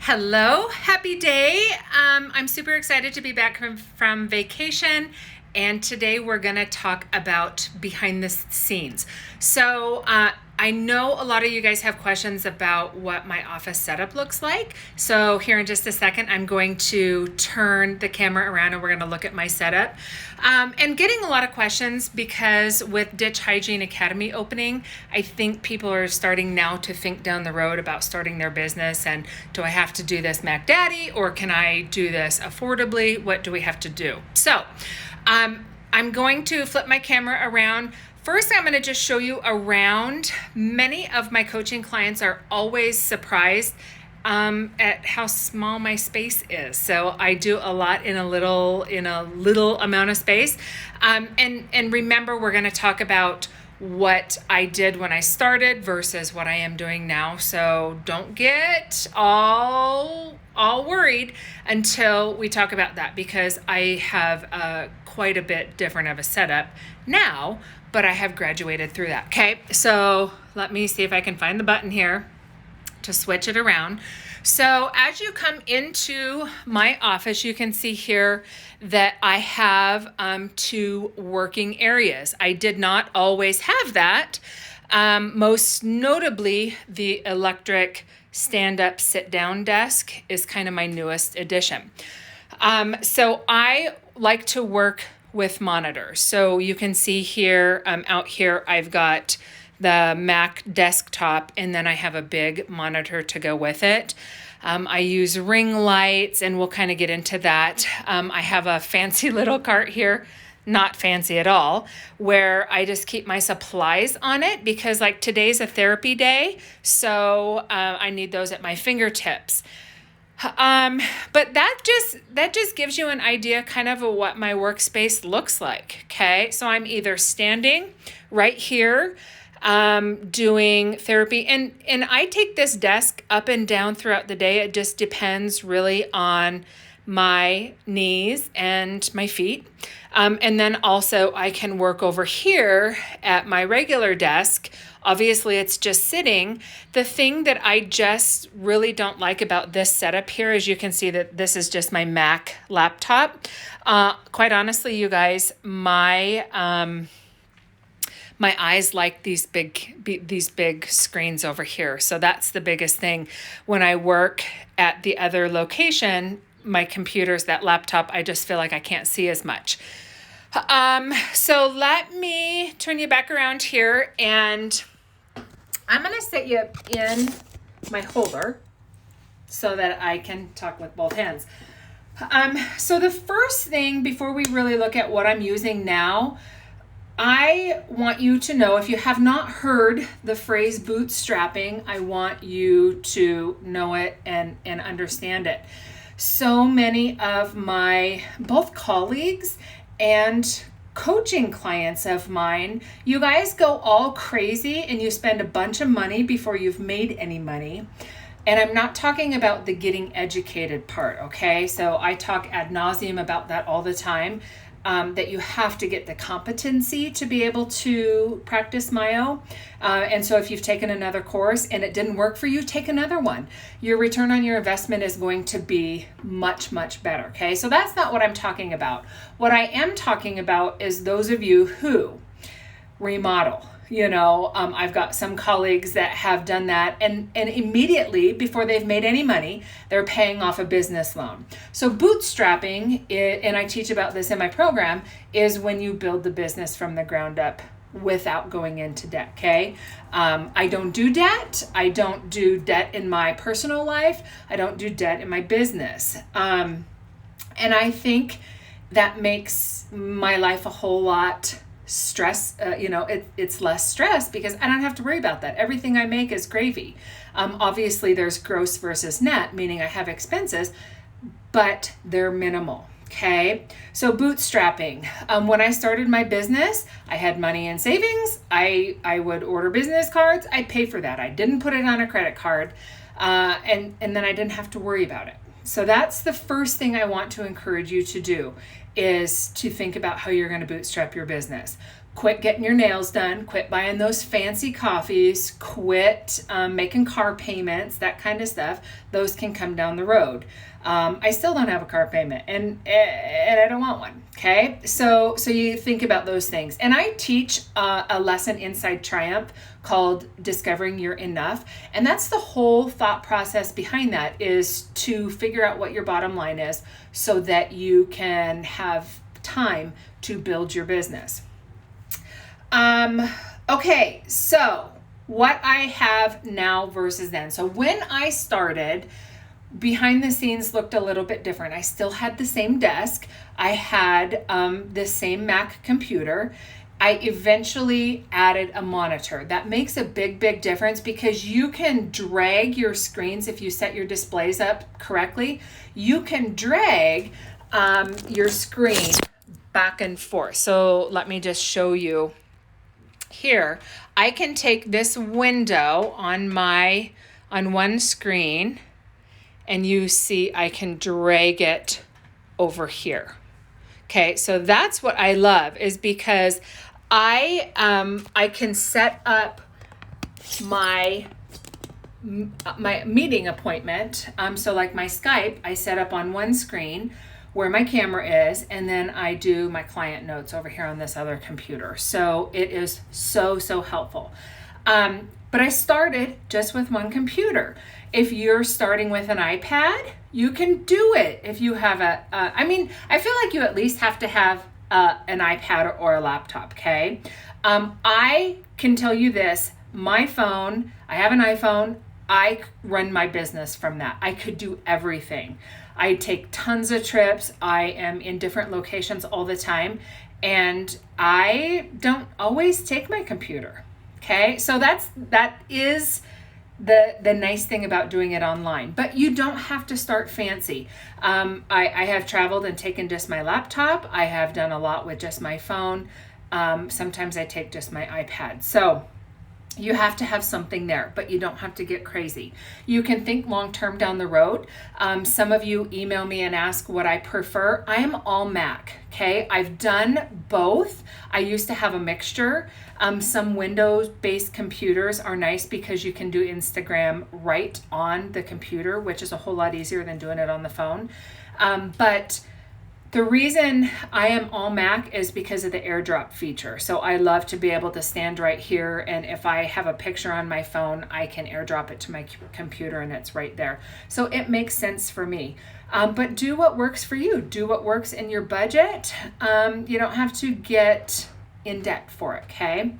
Hello, happy day. I'm super excited to be back from vacation, and today we're going to talk about behind the scenes. I know a lot of you guys have questions about what my office setup looks like. So here in just a second, I'm going to turn the camera around and we're going to look at my setup. And getting a lot of questions because with Ditch Hygiene Academy opening, I think people are starting now to think down the road about starting their business. And do I have to do this Mac Daddy or can I do this affordably? What do we have to do? I'm going to flip my camera around. First, I'm going to just show you around. Many of my coaching clients are always surprised at how small my space is. So I do a lot in a little amount of space. And remember, we're going to talk about what I did when I started versus what I am doing now. So don't get all worried until we talk about that, because I have quite a bit different of a setup now, but I have graduated through that. Okay, so let me see if I can find the button here to switch it around. So as you come into my office, you can see here that I have two working areas. I did not always have that. Most notably, the electric stand-up sit-down desk is kind of my newest addition. So I like to work with monitors. So you can see here, out here, I've got the Mac desktop, and then I have a big monitor to go with it. I use ring lights, and we'll kind of get into that. I have a fancy little cart here, not fancy at all, where I just keep my supplies on it because like today's a therapy day, so I need those at my fingertips. But that just gives you an idea kind of what my workspace looks like. Okay. So I'm either standing right here, doing therapy, and I take this desk up and down throughout the day. It just depends really on my knees and my feet. And then also I can work over here at my regular desk. Obviously, it's just sitting. The thing that I just really don't like about this setup here is you can see that this is just my Mac laptop. Quite honestly, you guys, my eyes like these big screens over here. So that's the biggest thing. When I work at the other location, my computer's that laptop, I just feel like I can't see as much. So let me turn you back around here, and I'm going to set you in my holder so that I can talk with both hands. So the first thing before we really look at what I'm using now, I want you to know, if you have not heard the phrase bootstrapping, I want you to know it and understand it. So many of my both colleagues and coaching clients of mine, you guys go all crazy and you spend a bunch of money before you've made any money. And I'm not talking about the getting educated part, okay? So I talk ad nauseum about that all the time, that you have to get the competency to be able to practice Myo. And so if you've taken another course and it didn't work for you, take another one. Your return on your investment is going to be much, much better, okay? So that's not what I'm talking about. What I am talking about is those of you who remodel. I've got some colleagues that have done that, and immediately before they've made any money, they're paying off a business loan. So bootstrapping, and I teach about this in my program, is when you build the business from the ground up without going into debt, okay? I don't do debt. I don't do debt in my personal life. I don't do debt in my business. And I think that makes my life a whole lot it's less stress because I don't have to worry about that. Everything I make is gravy. Obviously there's gross versus net, meaning I have expenses, but they're minimal. Okay. So bootstrapping. When I started my business, I had money in savings. I would order business cards. I'd pay for that. I didn't put it on a credit card. And then I didn't have to worry about it. So that's the first thing I want to encourage you to do, is to think about how you're going to bootstrap your business. quit getting your nails done, quit buying those fancy coffees, quit making car payments, that kind of stuff. Those can come down the road. I still don't have a car payment, and I don't want one. Okay, so you think about those things. And I teach a lesson inside Triumph called Discovering Your Enough, and that's the whole thought process behind that, is to figure out what your bottom line is so that you can have time to build your business. Okay, so what I have now versus then. So when I started, behind the scenes looked a little bit different. I still had the same desk. I had the same Mac computer. I eventually added a monitor. That makes a big difference because you can drag your screens. If you set your displays up correctly, you can drag your screen back and forth. So let me just show you here. I can take this window on one screen, and you see I can drag it over here. Okay, so that's what I love, is because I can set up my meeting appointment. So like my Skype, I set up on one screen where my camera is, and then I do my client notes over here on this other computer. So it is so helpful. But I started just with one computer. If you're starting with an iPad, you can do it. If you have I feel like you at least have to have an iPad or a laptop, okay? I can tell you this, my phone, I have an iPhone, I run my business from that. I could do everything. I take tons of trips. I am in different locations all the time, and I don't always take my computer. Okay, so that is the nice thing about doing it online, but you don't have to start fancy. I have traveled and taken just my laptop. I have done a lot with just my phone. Sometimes I take just my iPad. So you have to have something there, but you don't have to get crazy. You can think long-term down the road. Some of you email me and ask what I prefer. I am all Mac, okay? I've done both. I used to have a mixture. Some Windows-based computers are nice because you can do Instagram right on the computer, which is a whole lot easier than doing it on the phone. But the reason I am all Mac is because of the AirDrop feature. So I love to be able to stand right here, and if I have a picture on my phone, I can AirDrop it to my computer and it's right there. So it makes sense for me. But do what works for you. Do what works in your budget. You don't have to get in debt for it, okay?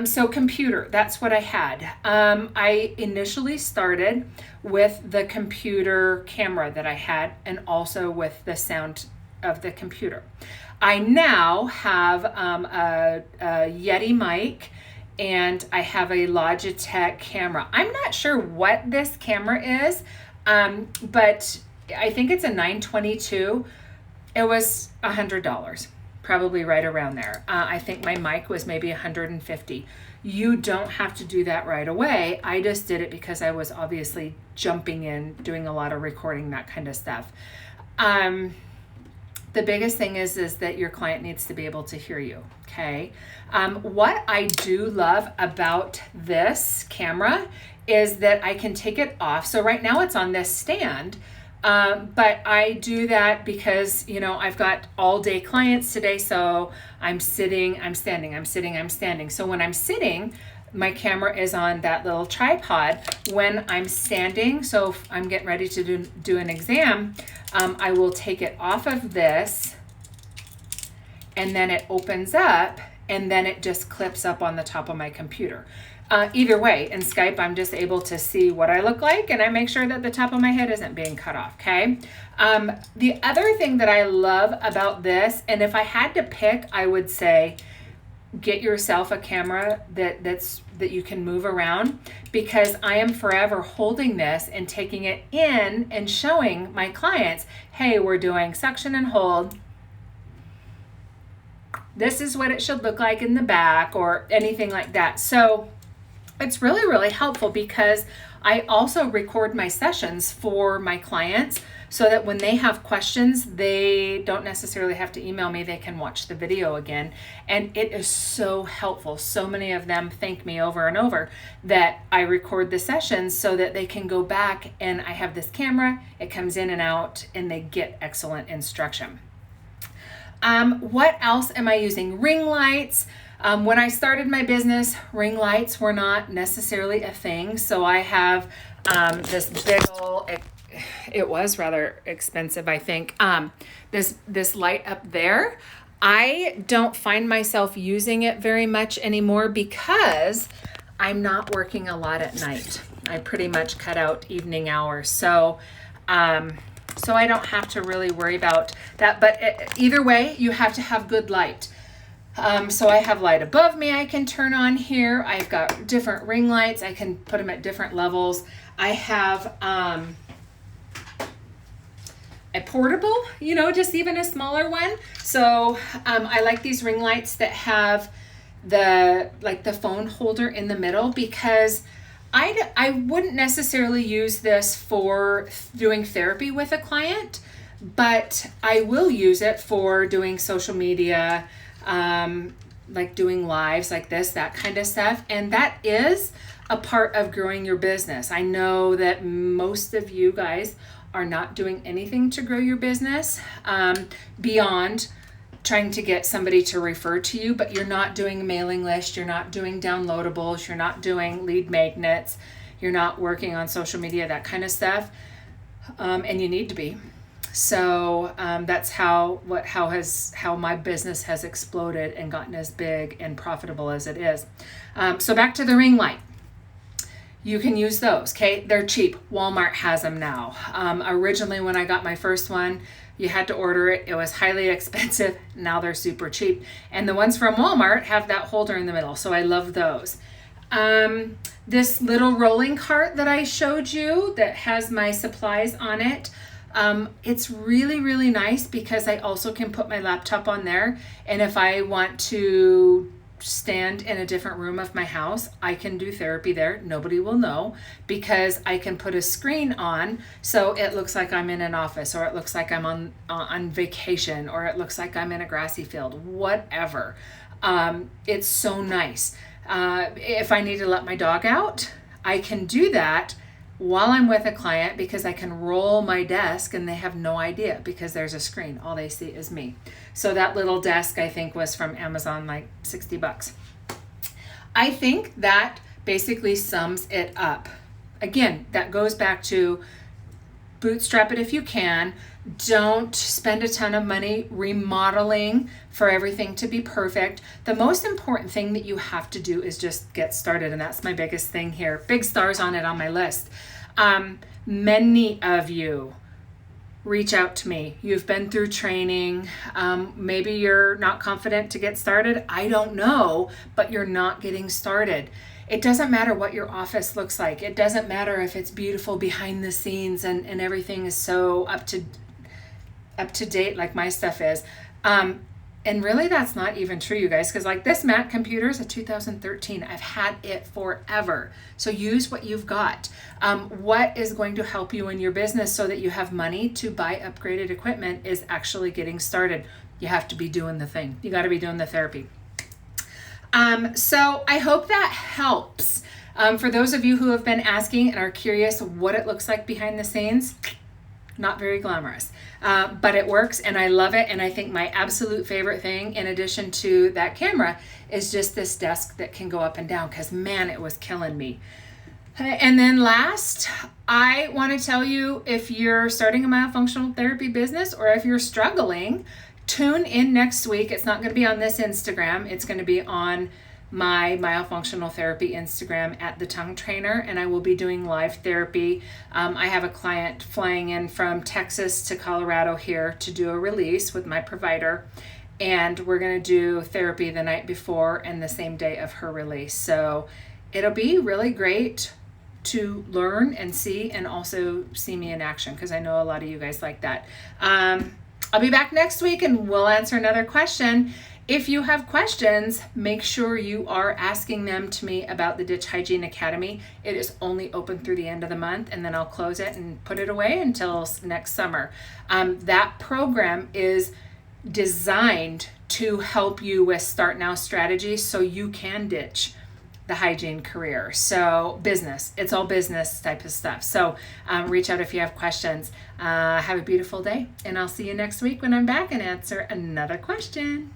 So computer, that's what I had. I initially started with the computer camera that I had, and also with the sound of the computer. I now have a Yeti mic, and I have a Logitech camera. I'm not sure what this camera is, but I think it's a 922. It was $100, probably right around there. I think my mic was maybe $150. You don't have to do that right away. I just did it because I was obviously jumping in, doing a lot of recording, that kind of stuff. The biggest thing is that your client needs to be able to hear you, okay? What I do love about this camera is that I can take it off. So right now it's on this stand, but I do that because, I've got all day clients today, so I'm sitting, I'm standing, I'm sitting, I'm standing. So when I'm sitting, my camera is on that little tripod. When I'm standing, so if I'm getting ready to do an exam, I will take it off of this, and then it opens up, and then it just clips up on the top of my computer. Either way, in Skype, I'm just able to see what I look like, and I make sure that the top of my head isn't being cut off, okay? The other thing that I love about this, and if I had to pick, I would say, get yourself a camera that you can move around, because I am forever holding this and taking it in and showing my clients, hey, we're doing suction and hold. This is what it should look like in the back, or anything like that. So it's really helpful, because I also record my sessions for my clients so that when they have questions, they don't necessarily have to email me. They can watch the video again. And it is so helpful. So many of them thank me over and over that I record the sessions so that they can go back, and I have this camera, it comes in and out, and they get excellent instruction. What else am I using? Ring lights. When I started my business, ring lights were not necessarily a thing. So I have this big old, it was rather expensive, I think, this light up there. I don't find myself using it very much anymore because I'm not working a lot at night. I pretty much cut out evening hours. So I don't have to really worry about that. But either way, you have to have good light. So I have light above me I can turn on here. I've got different ring lights. I can put them at different levels. I have a portable, just even a smaller one. So I like these ring lights that have the phone holder in the middle, because I wouldn't necessarily use this for doing therapy with a client, but I will use it for doing social media, like doing lives like this, that kind of stuff. And that is a part of growing your business. I know that most of you guys are not doing anything to grow your business beyond trying to get somebody to refer to you, but you're not doing a mailing list, you're not doing downloadables, you're not doing lead magnets, you're not working on social media, that kind of stuff, and you need to be. So that's how my business has exploded and gotten as big and profitable as it is. So back to the ring light. You can use those, okay? They're cheap. Walmart has them now. Originally, when I got my first one, you had to order it. It was highly expensive. Now they're super cheap. And the ones from Walmart have that holder in the middle, so I love those. This little rolling cart that I showed you that has my supplies on it, it's really, really nice because I also can put my laptop on there. And if I want to stand in a different room of my house, I can do therapy there. Nobody will know because I can put a screen on so it looks like I'm in an office, or it looks like I'm on vacation, or it looks like I'm in a grassy field, whatever. It's so nice. If I need to let my dog out, I can do that while I'm with a client because I can roll my desk and they have no idea because there's a screen. All they see is me. So that little desk, I think, was from Amazon, like $60. I think that basically sums it up. Again, that goes back to bootstrap it if you can. Don't spend a ton of money remodeling for everything to be perfect. The most important thing that you have to do is just get started, and that's my biggest thing here. Big stars on it on my list. Many of you reach out to me. You've been through training. Maybe you're not confident to get started. I don't know, but you're not getting started. It doesn't matter what your office looks like. It doesn't matter if it's beautiful behind the scenes and everything is so up to date like my stuff is. And really that's not even true, you guys, because like this Mac computer is a 2013. I've had it forever. So use what you've got. What is going to help you in your business so that you have money to buy upgraded equipment is actually getting started. You have to be doing the thing. You got to be doing the therapy. So I hope that helps. For those of you who have been asking and are curious what it looks like behind the scenes, not very glamorous, but it works and I love it. And I think my absolute favorite thing, in addition to that camera, is just this desk that can go up and down because man, it was killing me. And then last, I want to tell you, if you're starting a myofunctional therapy business or if you're struggling, tune in next week. It's not going to be on this Instagram. It's going to be on my myofunctional therapy Instagram at the Tongue Trainer, and I will be doing live therapy. I have a client flying in from Texas to Colorado here to do a release with my provider, and we're going to do therapy the night before and the same day of her release. So it'll be really great to learn and see, and also see me in action because I know a lot of you guys like that. I'll be back next week and we'll answer another question. If you have questions, make sure you are asking them to me about the Ditch Hygiene Academy. It is only open through the end of the month, and then I'll close it and put it away until next summer. That program is designed to help you with start now strategies so you can ditch the hygiene career. So business, it's all business type of stuff. So reach out if you have questions. Have a beautiful day, and I'll see you next week when I'm back and answer another question.